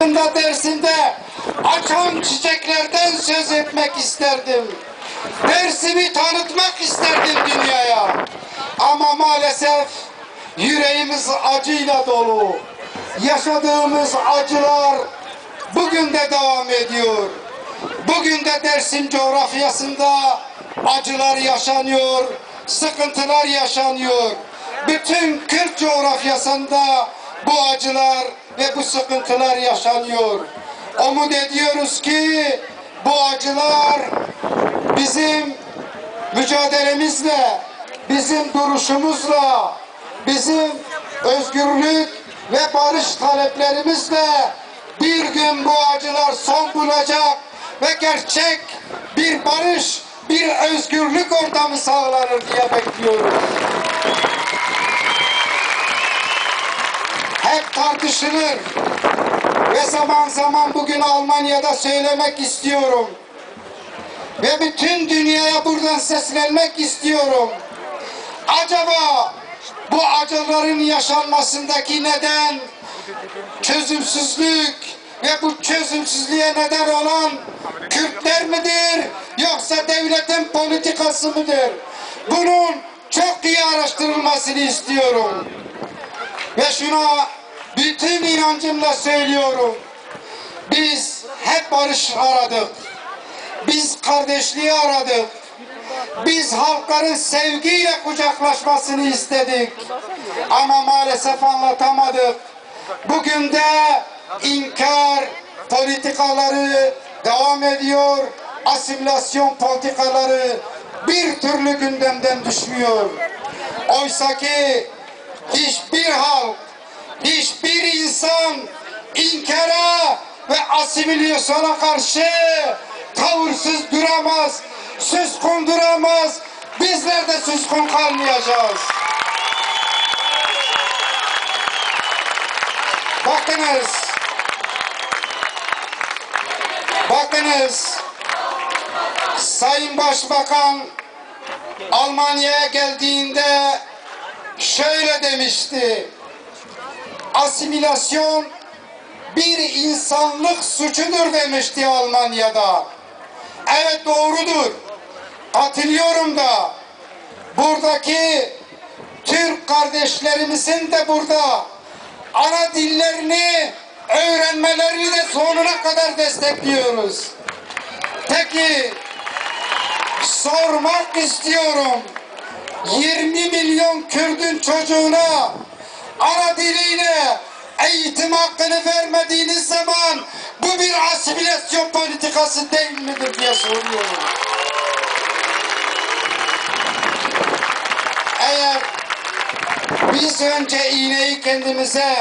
Dersim'de açan çiçeklerden söz etmek isterdim. Dersim'i tanıtmak isterdim dünyaya. Ama maalesef yüreğimiz acıyla dolu. Yaşadığımız acılar bugün de devam ediyor. Bugün de Dersim coğrafyasında acılar yaşanıyor, sıkıntılar yaşanıyor. Bütün Kürt coğrafyasında bu acılar ve bu sıkıntılar yaşanıyor. Umut ediyoruz ki bu acılar bizim mücadelemizle, bizim duruşumuzla, bizim özgürlük ve barış taleplerimizle bir gün bu acılar son bulacak ve gerçek bir barış, bir özgürlük ortamı sağlanır diye bekliyoruz. Hep tartışılır ve zaman zaman bugün Almanya'da söylemek istiyorum ve bütün dünyaya buradan seslenmek istiyorum. Acaba bu acıların yaşanmasındaki neden çözümsüzlük ve bu çözümsüzlüğe neden olan Kürtler midir yoksa devletin politikası mıdır? Bunun çok iyi araştırılmasını istiyorum. Ve şuna bütün inancımla söylüyorum. Biz hep barış aradık. Biz kardeşliği aradık. Biz halkların sevgiyle kucaklaşmasını istedik. Ama maalesef anlatamadık. Bugün de inkar politikaları devam ediyor. Asimilasyon politikaları bir türlü gündemden düşmüyor. Oysa ki hiçbir halk, hiçbir insan inkara ve asimilasyona karşı tavırsız duramaz, suskun duramaz. Bizler de suskun kalmayacağız. Bakınız, Sayın Başbakan Almanya'ya geldiğinde şöyle demişti: asimilasyon bir insanlık suçudur demişti Almanya'da. Evet, doğrudur. Katılıyorum da buradaki Türk kardeşlerimizin de burada ana dillerini öğrenmelerini de sonuna kadar destekliyoruz. Peki sormak istiyorum. 20 milyon Kürt'ün çocuğuna ana diliyle eğitim hakkını vermediğiniz zaman bu bir asimilasyon politikası değil midir diye soruyorum. Eğer biz önce iğneyi kendimize